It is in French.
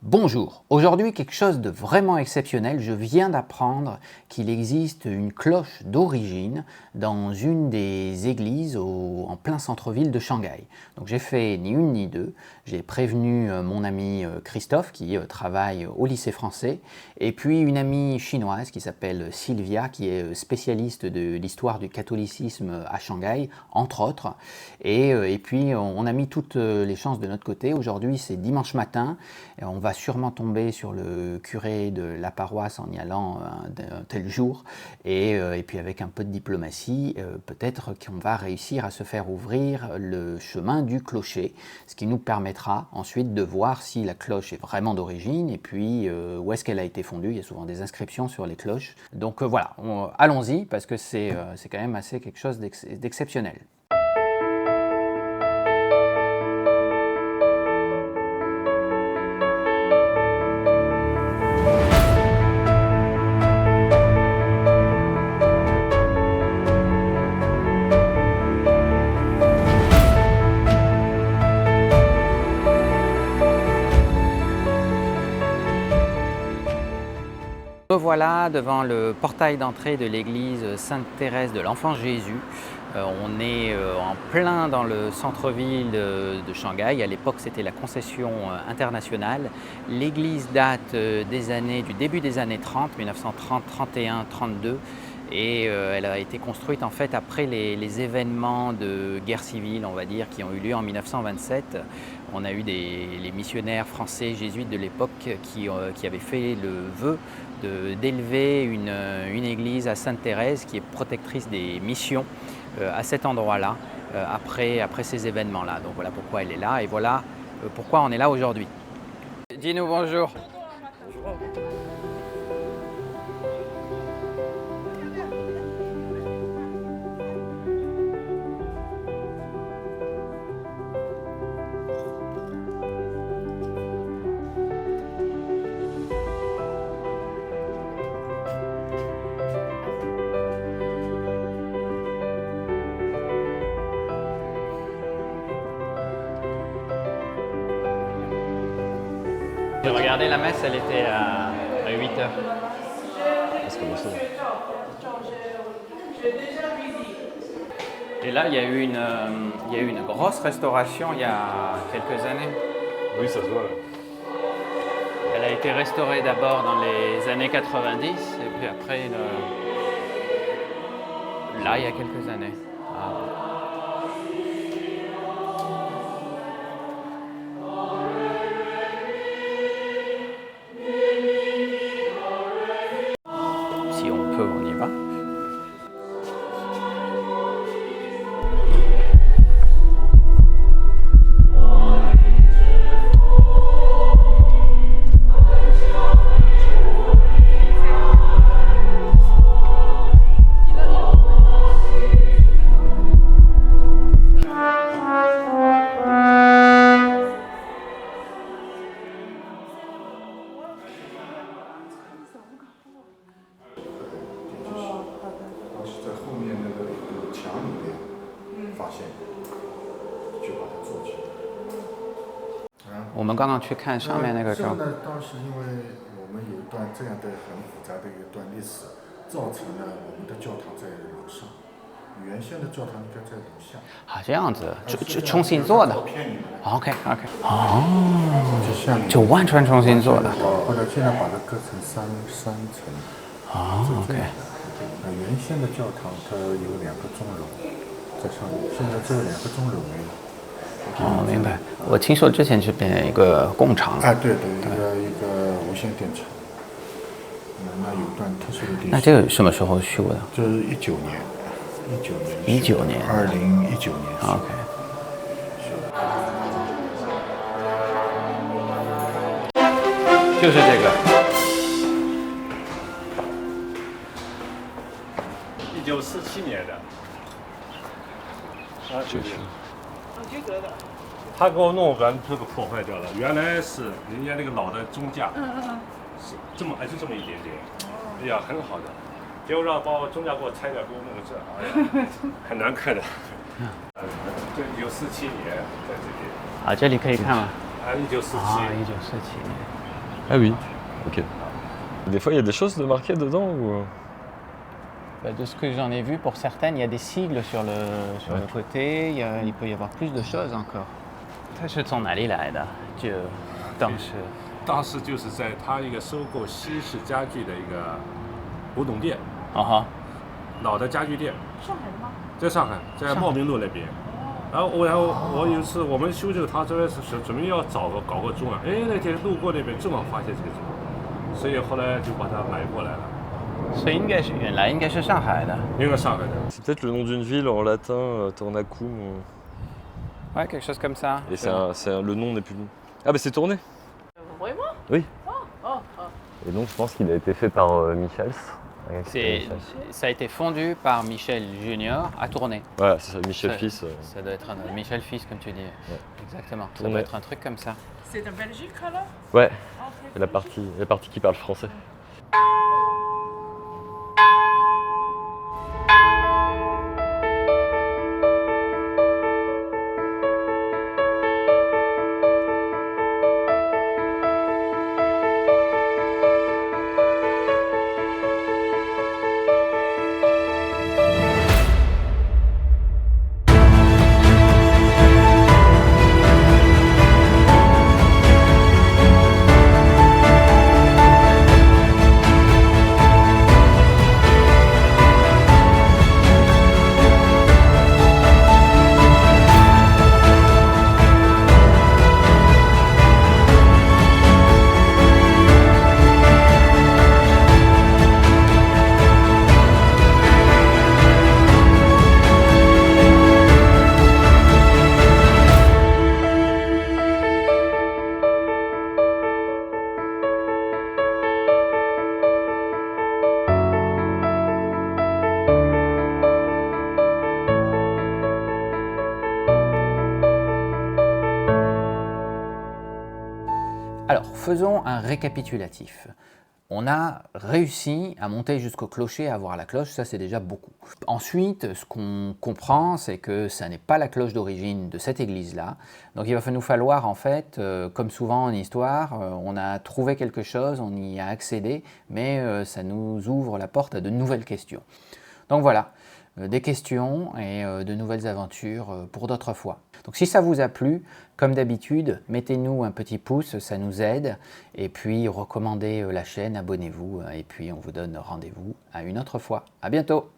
Bonjour, aujourd'hui quelque chose de vraiment exceptionnel, je viens d'apprendre qu'il existe une cloche d'origine dans une des églises en plein centre-ville de Shanghai. Donc j'ai fait ni une ni deux, j'ai prévenu mon ami Christophe qui travaille au lycée français et puis une amie chinoise qui s'appelle Sylvia qui est spécialiste de l'histoire du catholicisme à Shanghai, entre autres. Et puis on a mis toutes les chances de notre côté, aujourd'hui c'est dimanche matin, et on va sûrement tomber sur le curé de la paroisse en y allant un tel jour et puis avec un peu de diplomatie, peut-être qu'on va réussir à se faire ouvrir le chemin du clocher, ce qui nous permettra ensuite de voir si la cloche est vraiment d'origine et puis où est-ce qu'elle a été fondue. Il y a souvent des inscriptions sur les cloches. Donc voilà, allons-y parce que c'est quand même assez quelque chose d'exceptionnel. Voilà devant le portail d'entrée de l'église Sainte-Thérèse de l'Enfant Jésus. On est en plein dans le centre-ville de Shanghai. À l'époque, c'était la concession internationale. L'église date du début des années 30, 1930, 31, 32. Et elle a été construite en fait après les événements de guerre civile, on va dire, qui ont eu lieu en 1927. On a eu les missionnaires français jésuites de l'époque qui avaient fait le vœu d'élever une église à Sainte-Thérèse qui est protectrice des missions à cet endroit-là après ces événements-là. Donc voilà pourquoi elle est là et voilà pourquoi on est là aujourd'hui. Dis-nous bonjour. Bonjour. 'J'ai regardé la messe, elle était à 8 heures. Parce que et là, il y a eu une grosse restauration il y a quelques années. Oui, ça se voit. Elle a été restaurée d'abord dans les années 90 et puis après, là, il y a quelques années. Si on peut, on y va.我们刚刚去看上面那个这个呢，当时因为我们有一段这样的很复杂的一段历史，造成了我们的教堂在楼上，原先的教堂应该在楼下。啊，这样子，重新做的。OK。哦，就完全重新做的。后来现在把它割成三层。OK。原先的教堂它有2个钟楼在上面，现在只有2个钟楼没了。哦，明白。我听说之前这边一个工厂。啊，对，一个无线电厂。那有段特殊的历史。那这个什么时候修的？这是19年。19年。2019年。OK。就是这个。1947年的。就是。他给我弄完这个破坏掉了，原来是人家那个老的钟架，是这么就这么一点点，哎呀很好的，结果让把我钟架给我拆掉，给我弄个这，哎呀很难看的。对，1947年在这边。啊，这里可以看吗？啊，1947。啊，1947年。 Ah oui, ok. Des fois, il y a des choses de marquées dedans ou... Bah, de ce que j'en ai vu, pour certaines, il y a des sigles sur le Ouais. côté, il peut y avoir plus de choses encore. 它是从哪里来的？就当时当时就是在他一个收购西式家具的一个古董店，啊哈，老的家具店，上海的吗？在上海，在茂名路那边。然后我有一次我们修这个，他这边是准备要搞个钟啊，哎，那天路过那边正好发现这个钟，所以后来就把它买过来了。所以原来应该是上海的。应该上海的。 C'est peut-être le nom d'une ville en latin, Tornacum. Ouais, quelque chose comme ça. Et le nom n'est plus... Ah bah c'est tourné. Vraiment? Oui. Oh, oh, oh. Et donc je pense qu'il a été fait par Michels. Ça a été fondu par Michel Junior à Tournai. Voilà, c'est ça, Michel Ça- Fils. Ça doit être un Michel Fils, comme tu dis. Exactement. Ça Tournai. doit être un truc comme ça. C'est de Belgique alors? Ouais, Ah, ok. la partie qui parle français. Alors, faisons un récapitulatif. On a réussi à monter jusqu'au clocher, à voir la cloche, ça c'est déjà beaucoup. Ensuite, ce qu'on comprend, c'est que ça n'est pas la cloche d'origine de cette église-là. Donc il va nous falloir en fait, comme souvent en histoire, on a trouvé quelque chose, on y a accédé, mais ça nous ouvre la porte à de nouvelles questions. Donc voilà, des questions et de nouvelles aventures pour d'autres fois. Donc si ça vous a plu, comme d'habitude, mettez-nous un petit pouce, ça nous aide. Et puis recommandez la chaîne, abonnez-vous. Et puis on vous donne rendez-vous à une autre fois. À bientôt!